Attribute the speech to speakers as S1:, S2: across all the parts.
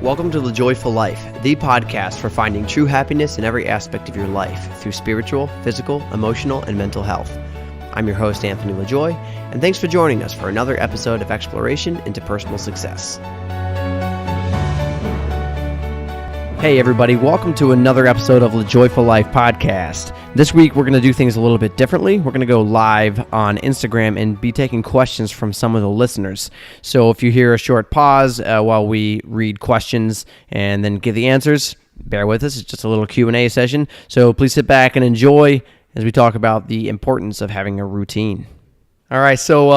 S1: Welcome to The Joyful Life, the podcast for finding true happiness in every aspect of your life through spiritual, physical, emotional, and mental health. I'm your host, Anthony LaJoy, and thanks for joining us for another episode of exploration into personal success. Hey everybody, welcome to another episode of The Joyful Life podcast. This week we're going to do things a little bit differently. We're going to go live on Instagram and be taking questions from some of the listeners. So if you hear a short pause while we read questions and then give the answers, bear with us. It's just a little Q&A session. So please sit back and enjoy as we talk about the importance of having a routine. All right, so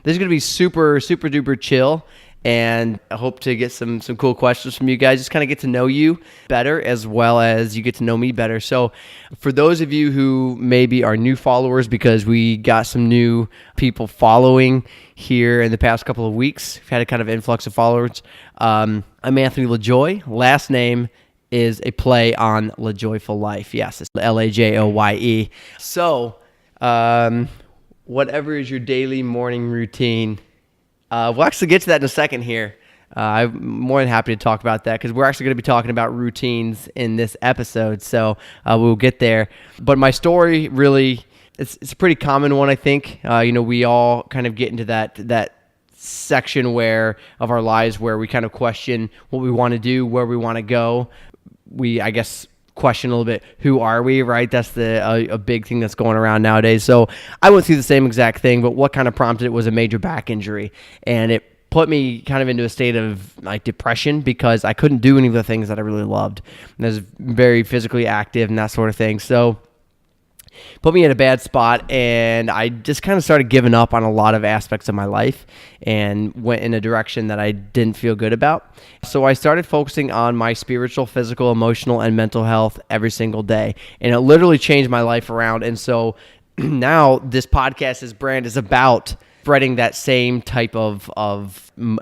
S1: this is going to be super duper chill. And I hope to get some cool questions from you guys, just kind of get to know you better as well as you get to know me better. So for those of you who maybe are new followers, because we got some new people following here in the past couple of weeks, we've had a kind of influx of followers. I'm Anthony LaJoy. Last name is a play on LaJoyful Life. Yes, it's Lajoye. So whatever is your daily morning routine, we'll actually get to that in a second here. I'm more than happy to talk about that because we're actually going to be talking about routines in this episode, so we'll get there. But my story really, it's a pretty common one, I think. We all kind of get into that section of our lives where we kind of question what we want to do, where we want to go. We, I guess, question a little bit, who are we, right? That's a big thing that's going around nowadays. So I went through the same exact thing, but what kind of prompted it was a major back injury, and it put me kind of into a state of like depression because I couldn't do any of the things that I really loved. And I was very physically active and that sort of thing. So put me in a bad spot, and I just kind of started giving up on a lot of aspects of my life and went in a direction that I didn't feel good about. So I started focusing on my spiritual, physical, emotional, and mental health every single day, and it literally changed my life around. And so now this podcast, this brand is about spreading that same type of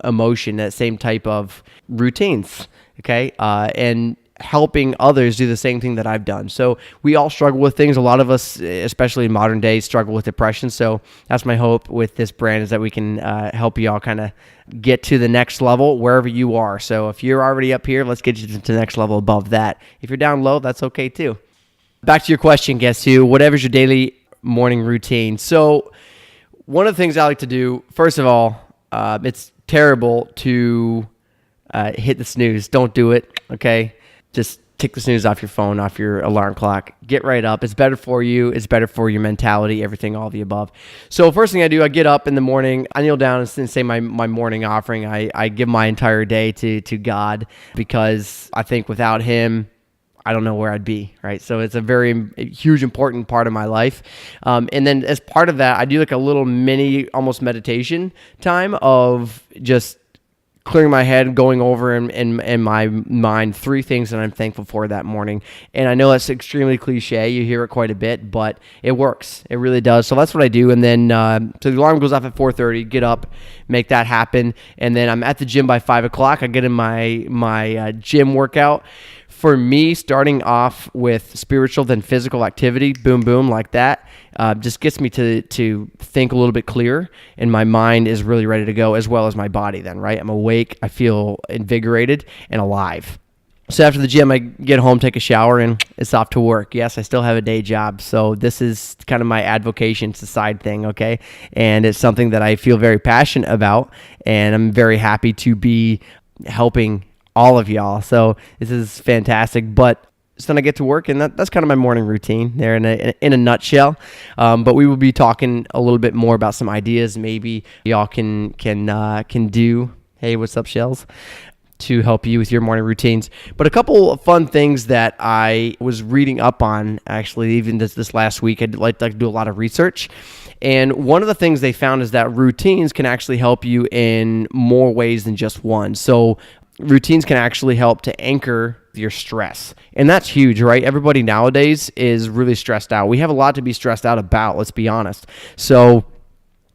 S1: emotion, that same type of routines, okay? And helping others do the same thing that I've done. So we all struggle with things. A lot of us, especially in modern days, struggle with depression. So that's my hope with this brand, is that we can help you all kind of get to the next level wherever you are. So if you're already up here, let's get you to the next level above that. If you're down low, that's okay too. Back to your question, guess who? Whatever's your daily morning routine. So one of the things I like to do, first of all, it's terrible to hit the snooze. Don't do it, okay? Just take the snooze off your phone, off your alarm clock. Get right up. It's better for you. It's better for your mentality, everything, all of the above. So first thing I do, I get up in the morning. I kneel down and say my morning offering. I give my entire day to God, because I think without Him, I don't know where I'd be, right? So it's a very huge, important part of my life. And then as part of that, I do like a little mini, almost meditation time of just clearing my head, going over in my mind 3 things that I'm thankful for that morning. And I know that's extremely cliche. You hear it quite a bit, but it works. It really does. So that's what I do. And then so the alarm goes off at 4:30, get up, make that happen. And then I'm at the gym by 5 o'clock. I get in my gym workout. For me, starting off with spiritual, then physical activity, boom, like that, just gets me to think a little bit clearer, and my mind is really ready to go, as well as my body then, right? I'm awake, I feel invigorated and alive. So after the gym, I get home, take a shower, and it's off to work. Yes, I still have a day job, so this is kind of my advocation. It's a side thing, okay? And it's something that I feel very passionate about, and I'm very happy to be helping all of y'all. So this is fantastic. But so then I get to work, and that's kind of my morning routine there in a nutshell. But we will be talking a little bit more about some ideas maybe y'all can do. Hey, what's up, Shells? To help you with your morning routines. But a couple of fun things that I was reading up on, actually, even this last week. I'd like to do a lot of research. And one of the things they found is that routines can actually help you in more ways than just one. So routines can actually help to anchor your stress. And that's huge, right? Everybody nowadays is really stressed out. We have a lot to be stressed out about, let's be honest. So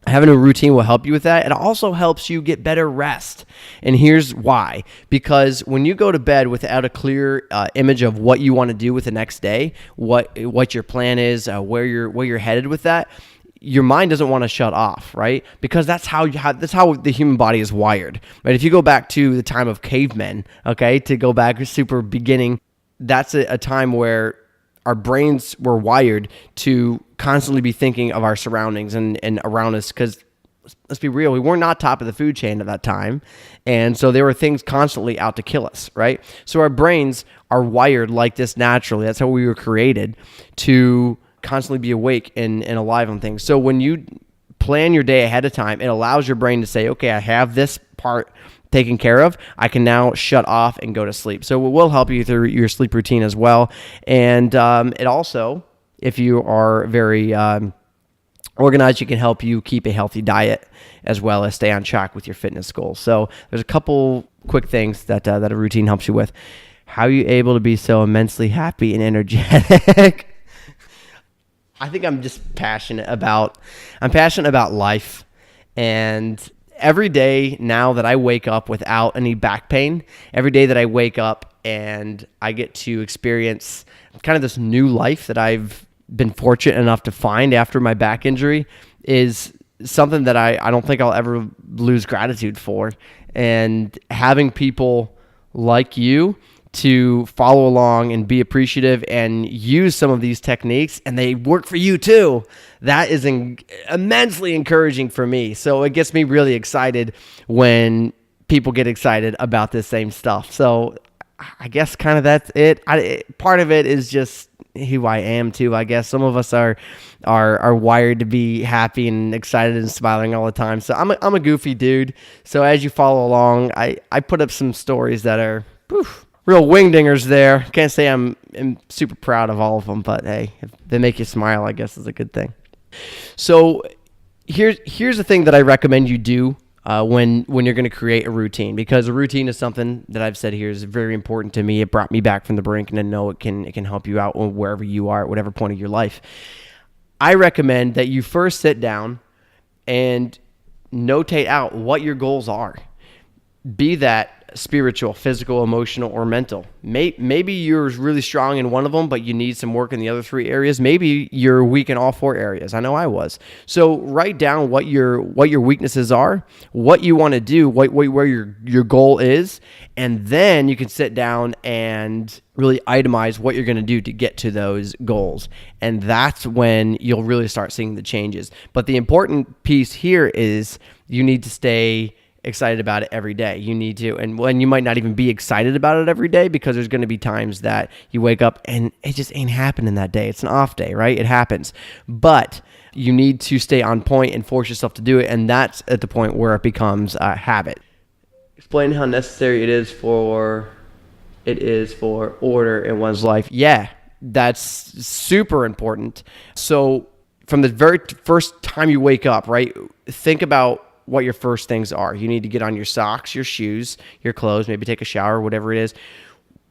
S1: having a routine will help you with that. It also helps you get better rest. And here's why. Because when you go to bed without a clear image of what you want to do with the next day, what your plan is, where you're headed with that, your mind doesn't want to shut off, right? Because that's how the human body is wired, right? If you go back to the time of cavemen, okay, to go back super beginning, that's a time where our brains were wired to constantly be thinking of our surroundings and around us, because let's be real, we were not top of the food chain at that time. And so there were things constantly out to kill us, right? So our brains are wired like this naturally. That's how we were created, to constantly be awake and alive on things. So when you plan your day ahead of time, it allows your brain to say, okay, I have this part taken care of. I can now shut off and go to sleep. So it will help you through your sleep routine as well. And it also, if you are very organized, it can help you keep a healthy diet as well as stay on track with your fitness goals. So there's a couple quick things that a routine helps you with. How are you able to be so immensely happy and energetic? I think I'm just passionate about life. And every day now that I wake up without any back pain, every day that I wake up and I get to experience kind of this new life that I've been fortunate enough to find after my back injury, is something that I don't think I'll ever lose gratitude for. And having people like you to follow along and be appreciative and use some of these techniques, and they work for you too, that is immensely encouraging for me. So it gets me really excited when people get excited about this same stuff. So I guess kind of that's it. Part of it is just who I am too. I guess some of us are wired to be happy and excited and smiling all the time. So I'm a goofy dude. So as you follow along, I put up some stories that are real wingdingers there. Can't say I'm super proud of all of them, but hey, if they make you smile, I guess is a good thing. So here's the thing that I recommend you do when you're going to create a routine, because a routine is something that I've said here is very important to me. It brought me back from the brink, and I know it can help you out wherever you are at whatever point of your life. I recommend that you first sit down and notate out what your goals are. Be that spiritual, physical, emotional, or mental. Maybe you're really strong in one of them, but you need some work in the other three areas. Maybe you're weak in all four areas. I know I was. So write down what your weaknesses are, what you want to do, where your goal is, and then you can sit down and really itemize what you're going to do to get to those goals. And that's when you'll really start seeing the changes. But the important piece here is you need to stay excited about it every day. You need to, and when you might not even be excited about it every day, because there's going to be times that you wake up and it just ain't happening that day. It's an off day, right? It happens. But you need to stay on point and force yourself to do it. And that's at the point where it becomes a habit. Explain how necessary it is for order in one's life. Yeah, that's super important. So from the very first time you wake up, right? Think about what your first things are. You need to get on your socks, your shoes, your clothes, maybe take a shower, whatever it is.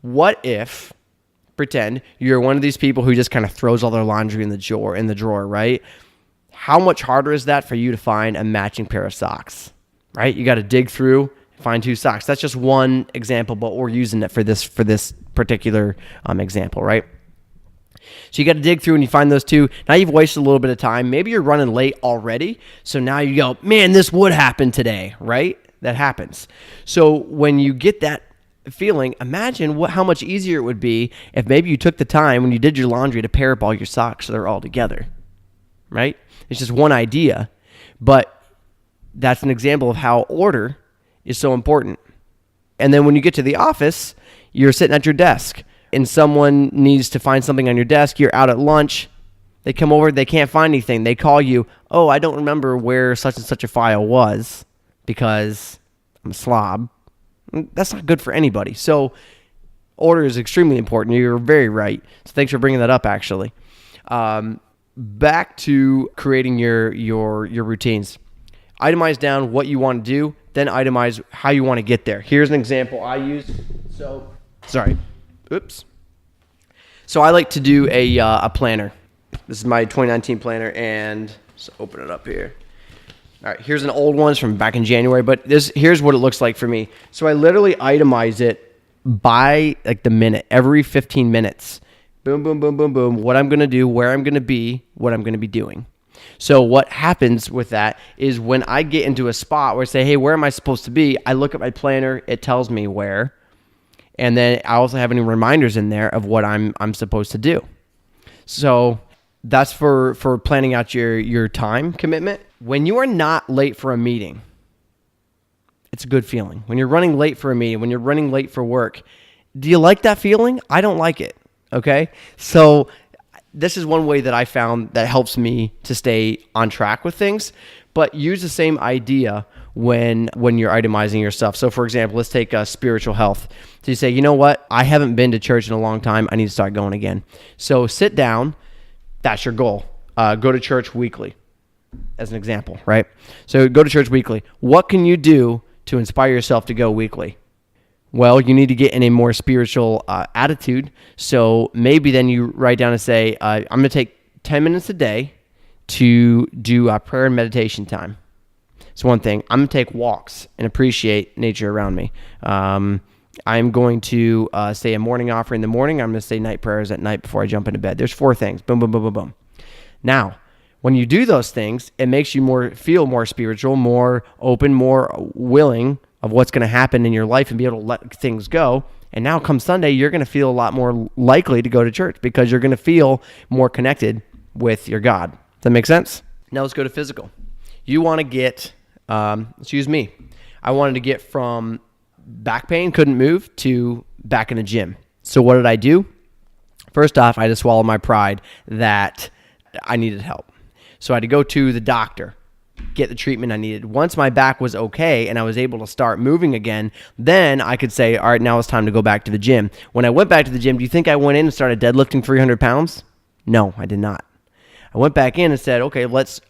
S1: What if, pretend you're one of these people who just kind of throws all their laundry in the drawer, right? How much harder is that for you to find a matching pair of socks, right? You got to dig through, find two socks. That's just one example, but we're using it for this particular example, right? So you got to dig through and you find those two. Now you've wasted a little bit of time. Maybe you're running late already. So now you go, man, this would happen today, right? That happens. So when you get that feeling, imagine how much easier it would be if maybe you took the time when you did your laundry to pair up all your socks so they're all together, right? It's just one idea, but that's an example of how order is so important. And then when you get to the office, you're sitting at your desk, and someone needs to find something on your desk. You're out at lunch. They come over. They can't find anything. They call you. Oh, I don't remember where such and such a file was because I'm a slob. That's not good for anybody. So order is extremely important. You're very right. So thanks for bringing that up, actually. Back to creating your routines. Itemize down what you want to do, then itemize how you want to get there. Here's an example I use. So I like to do a planner. This is my 2019 planner, and let's open it up here. All right, here's an old one from back in January, but here's what it looks like for me. So I literally itemize it by like the minute, every 15 minutes. Boom, boom, boom, boom, boom. What I'm going to do, where I'm going to be, what I'm going to be doing. So what happens with that is when I get into a spot where I say, hey, where am I supposed to be? I look at my planner, it tells me where. And then I also have any reminders in there of what I'm supposed to do. So that's for planning out your time commitment. When you are not late for a meeting, it's a good feeling. When you're running late for a meeting, when you're running late for work, do you like that feeling? I don't like it, okay? So this is one way that I found that helps me to stay on track with things, but use the same idea when you're itemizing your stuff. So for example, let's take spiritual health. So you say, you know what? I haven't been to church in a long time. I need to start going again. So sit down. That's your goal. Go to church weekly as an example, right? So go to church weekly. What can you do to inspire yourself to go weekly? Well, you need to get in a more spiritual attitude. So maybe then you write down and say, I'm going to take 10 minutes a day to do prayer and meditation time. It's one thing. I'm going to take walks and appreciate nature around me. I'm going to say a morning offering in the morning. I'm going to say night prayers at night before I jump into bed. There's 4 things. Boom, boom, boom, boom, boom. Now, when you do those things, it makes you feel more spiritual, more open, more willing of what's going to happen in your life and be able to let things go. And now come Sunday, you're going to feel a lot more likely to go to church because you're going to feel more connected with your God. Does that make sense? Now let's go to physical. You want to get, I wanted to get from back pain, couldn't move, to back in the gym. So what did I do? First off, I just swallowed my pride that I needed help. So I had to go to the doctor, get the treatment I needed. Once my back was okay and I was able to start moving again, then I could say, all right, now it's time to go back to the gym. When I went back to the gym, do you think I went in and started deadlifting 300 pounds? No, I did not. I went back in and said, okay, let's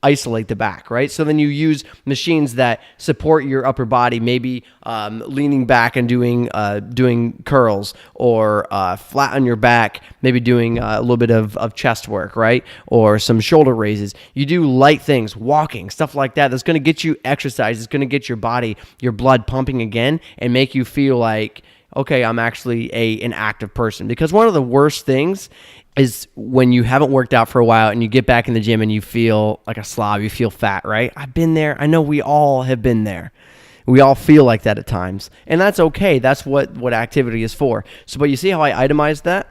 S1: isolate the back, right? So then you use machines that support your upper body, maybe leaning back and doing curls, or flat on your back, maybe doing a little bit of chest work, right? Or some shoulder raises. You do light things, walking, stuff like that. That's going to get you exercise. It's going to get your body, your blood pumping again and make you feel like, okay, I'm actually an active person. Because one of the worst things is when you haven't worked out for a while and you get back in the gym and you feel like a slob, you feel fat, right? I've been there. I know we all have been there. We all feel like that at times. And that's okay. That's what activity is for. So, but you see how I itemized that?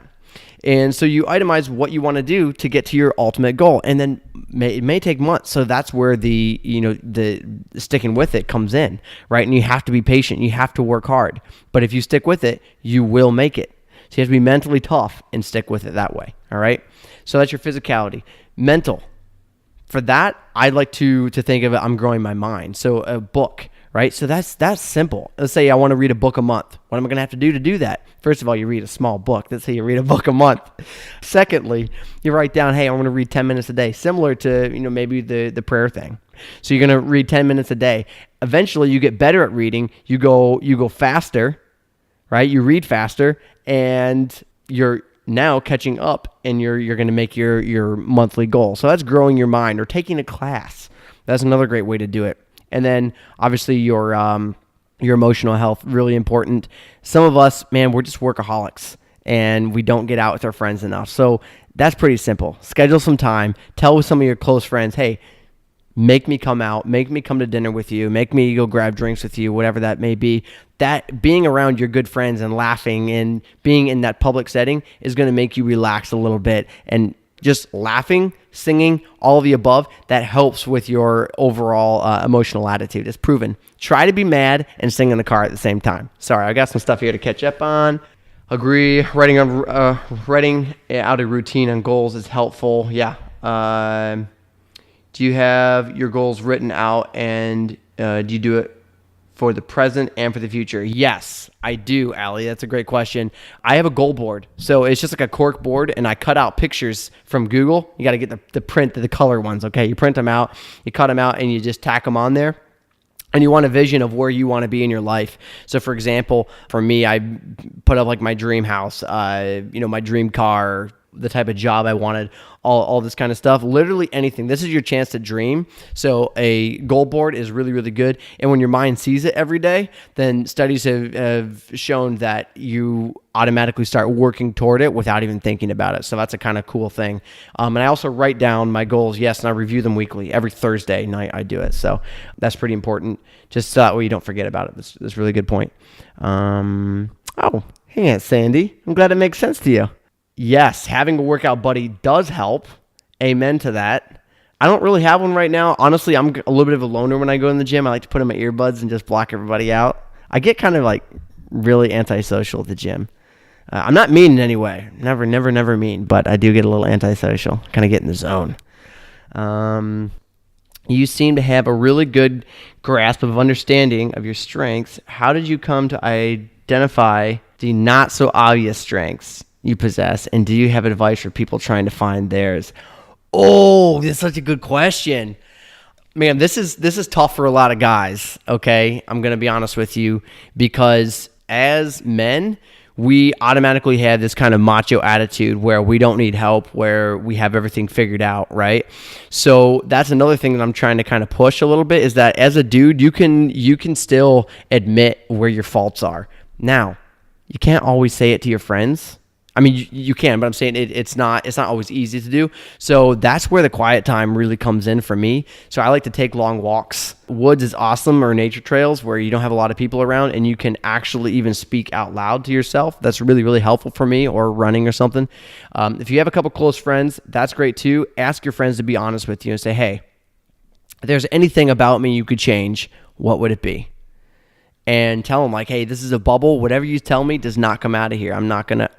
S1: And so you itemize what you want to do to get to your ultimate goal. And then it may take months. So that's where the sticking with it comes in, right? And you have to be patient. You have to work hard. But if you stick with it, you will make it. So you have to be mentally tough and stick with it that way, all right? So that's your physicality. Mental. For that, I like to think of it, I'm growing my mind. So a book, right? So that's simple. Let's say I want to read a book a month. What am I going to have to do that? First of all, you read a small book. Let's say you read a book a month. Secondly, you write down, hey, I'm going to read 10 minutes a day, similar to maybe the prayer thing. So you're going to read 10 minutes a day. Eventually, you get better at reading. You go faster, right? You read faster, and you're now catching up, and you're going to make your monthly goal. So that's growing your mind, or taking a class. That's another great way to do it. And then obviously your emotional health, really important. Some of us, man, we're just workaholics and we don't get out with our friends enough. So that's pretty simple. Schedule some time. Tell some of your close friends, hey, make me come out, make me come to dinner with you, make me go grab drinks with you, whatever that may be. That being around your good friends and laughing and being in that public setting is going to make you relax a little bit. And just laughing, singing, all of the above, that helps with your overall emotional attitude. It's proven. Try to be mad and sing in the car at the same time. Sorry, I got some stuff here to catch up on. Agree. Writing out a routine and goals is helpful. Yeah. Do you have your goals written out, and do you do it for the present and for the future? Yes, I do, Allie. That's a great question. I have a goal board. So it's just like a cork board, and I cut out pictures from Google. You got to get the print, the color ones, okay? You print them out, you cut them out, and you just tack them on there. And you want a vision of where you want to be in your life. So for example, for me, I put up like my dream house, my dream car, the type of job I wanted, all this kind of stuff, literally anything. This is your chance to dream. So a goal board is really, really good. And when your mind sees it every day, then studies have shown that you automatically start working toward it without even thinking about it. So that's a kind of cool thing. And I also write down my goals, yes, and I review them weekly. Every Thursday night I do it. So that's pretty important, just so that way you don't forget about it. That's a really good point. Oh, hey, Aunt Sandy. I'm glad it makes sense to you. Yes, having a workout buddy does help. Amen to that. I don't really have one right now. Honestly, I'm a little bit of a loner when I go in the gym. I like to put in my earbuds and just block everybody out. I get kind of like really antisocial at the gym. I'm not mean in any way. Never mean. But I do get a little antisocial. Kind of get in the zone. You seem to have a really good grasp of understanding of your strengths. How did you come to identify the not so obvious strengths you possess, and do you have advice for people trying to find theirs? Oh, this is such a good question. Man, this is tough for a lot of guys, okay? I'm going to be honest with you, because as men, we automatically have this kind of macho attitude where we don't need help, where we have everything figured out, right? So that's another thing that I'm trying to kind of push a little bit, is that as a dude, you can still admit where your faults are. Now, you can't always say it to your friends. I mean, you can, but I'm saying it's not always easy to do. So that's where the quiet time really comes in for me. So I like to take long walks. Woods is awesome, or nature trails where you don't have a lot of people around and you can actually even speak out loud to yourself. That's really, really helpful for me, or running or something. If you have a couple close friends, that's great too. Ask your friends to be honest with you and say, hey, if there's anything about me you could change, what would it be? And tell them, like, hey, this is a bubble. Whatever you tell me does not come out of here. I'm not gonna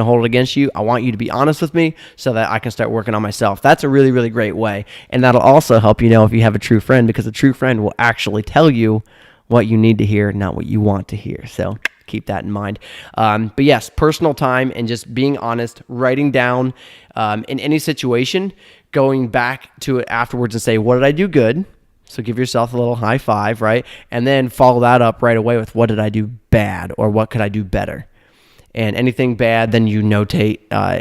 S1: hold it against you. I want you to be honest with me so that I can start working on myself. That's a really, really great way. And that'll also help you know if you have a true friend, because a true friend will actually tell you what you need to hear, not what you want to hear. So keep that in mind. But yes, personal time and just being honest, writing down in any situation, going back to it afterwards and say, what did I do good? So give yourself a little high five, right? And then follow that up right away with, what did I do bad, or what could I do better? And anything bad, then you notate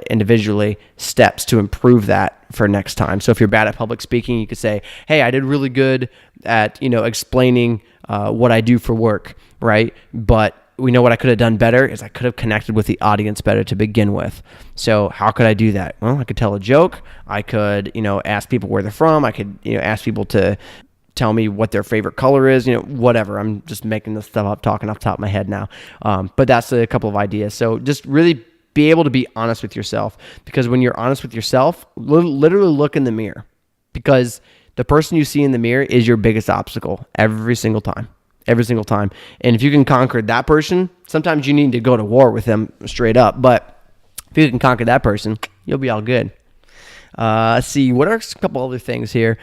S1: individually steps to improve that for next time. So if you're bad at public speaking, you could say, hey, I did really good at, explaining what I do for work, right? But we know what I could have done better is I could have connected with the audience better to begin with. So how could I do that? Well, I could tell a joke. I could, ask people where they're from. I could, ask people to tell me what their favorite color is, whatever. I'm just making this stuff up, talking off the top of my head now. But that's a couple of ideas. So just really be able to be honest with yourself, because when you're honest with yourself, literally look in the mirror, because the person you see in the mirror is your biggest obstacle every single time. And if you can conquer that person, sometimes you need to go to war with them straight up. But if you can conquer that person, you'll be all good. Let's see. What are a couple other things here?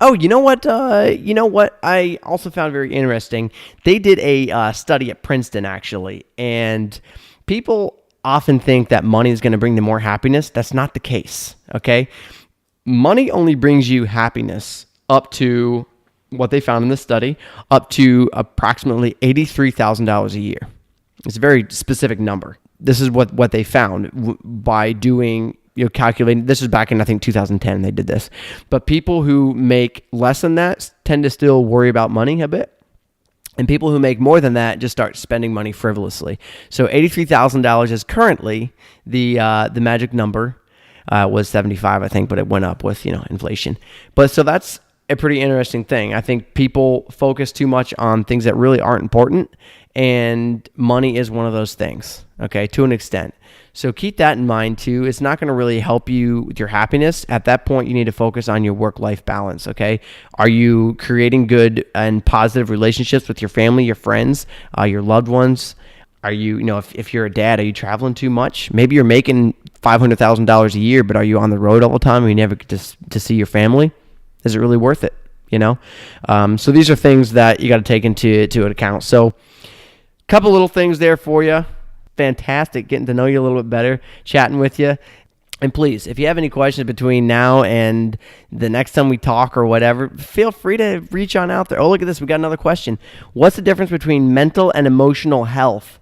S1: Oh, you know what? I also found very interesting. They did a study at Princeton, actually, and people often think that money is going to bring them more happiness. That's not the case, okay? Money only brings you happiness up to, what they found in this study, up to approximately $83,000 a year. It's a very specific number. This is what they found by doing, calculating. This is back in, I think, 2010 they did this. But people who make less than that tend to still worry about money a bit. And people who make more than that just start spending money frivolously. So $83,000 is currently the magic number. Was 75, I think, but it went up with, inflation. But so that's a pretty interesting thing. I think people focus too much on things that really aren't important, and money is one of those things, okay, to an extent. So keep that in mind too. It's not going to really help you with your happiness. At that point, you need to focus on your work-life balance, okay? Are you creating good and positive relationships with your family, your friends, your loved ones? Are you, if you're a dad, are you traveling too much? Maybe you're making $500,000 a year, but are you on the road all the time and you never get to see your family? Is it really worth it? So these are things that you got to take into account. So a couple little things there for you. Fantastic getting to know you a little bit better, chatting with you. And please, if you have any questions between now and the next time we talk or whatever, feel free to reach on out there. Oh, look at this. We got another question. What's the difference between mental and emotional health?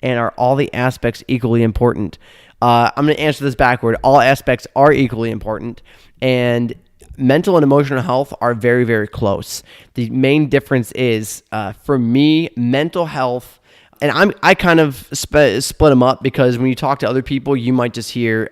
S1: And are all the aspects equally important? I'm going to answer this backward. All aspects are equally important, and mental and emotional health are very, very close. The main difference is, for me, mental health, and I kind of split them up, because when you talk to other people, you might just hear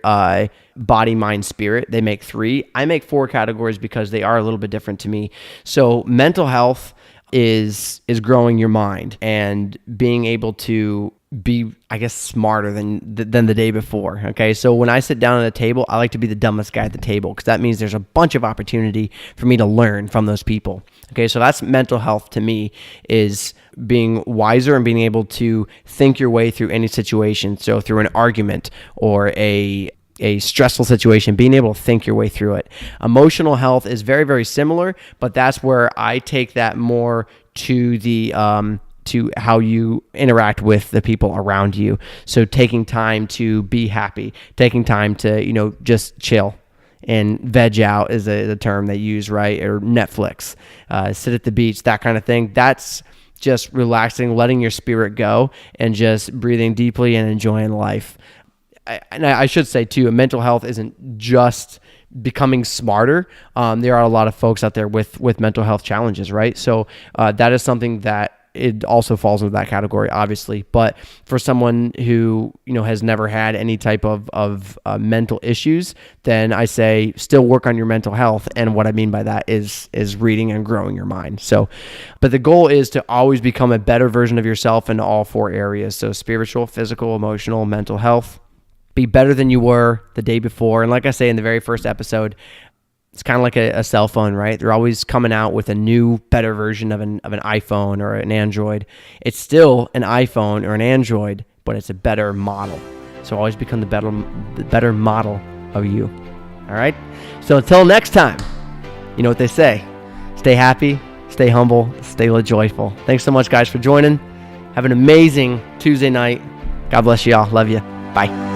S1: body, mind, spirit. They make 3. I make 4 categories because they are a little bit different to me. So mental health is growing your mind and being able to be, I guess, smarter than the day before. Okay, so when I sit down at a table, I like to be the dumbest guy at the table, because that means there's a bunch of opportunity for me to learn from those people. Okay, so that's mental health to me, is being wiser and being able to think your way through any situation. So through an argument or a stressful situation, being able to think your way through it. Emotional health is very, very similar, but that's where I take that more to the to how you interact with the people around you. So taking time to be happy, taking time to, just chill and veg out is the term they use, right? Or Netflix, sit at the beach, that kind of thing. That's just relaxing, letting your spirit go, and just breathing deeply and enjoying life. I should say too, mental health isn't just becoming smarter. There are a lot of folks out there with mental health challenges, right? So that is something that it also falls into that category, obviously. But for someone who has never had any type of mental issues, then I say still work on your mental health. And what I mean by that is reading and growing your mind. So, but the goal is to always become a better version of yourself in all 4 areas. So spiritual, physical, emotional, mental health. Be better than you were the day before. And like I say in the very first episode, it's kind of like a cell phone, right? They're always coming out with a new, better version of an iPhone or an Android. It's still an iPhone or an Android, but it's a better model. So always become the better model of you. All right? So until next time, you know what they say. Stay happy, stay humble, stay joyful. Thanks so much, guys, for joining. Have an amazing Tuesday night. God bless you all. Love you. Bye.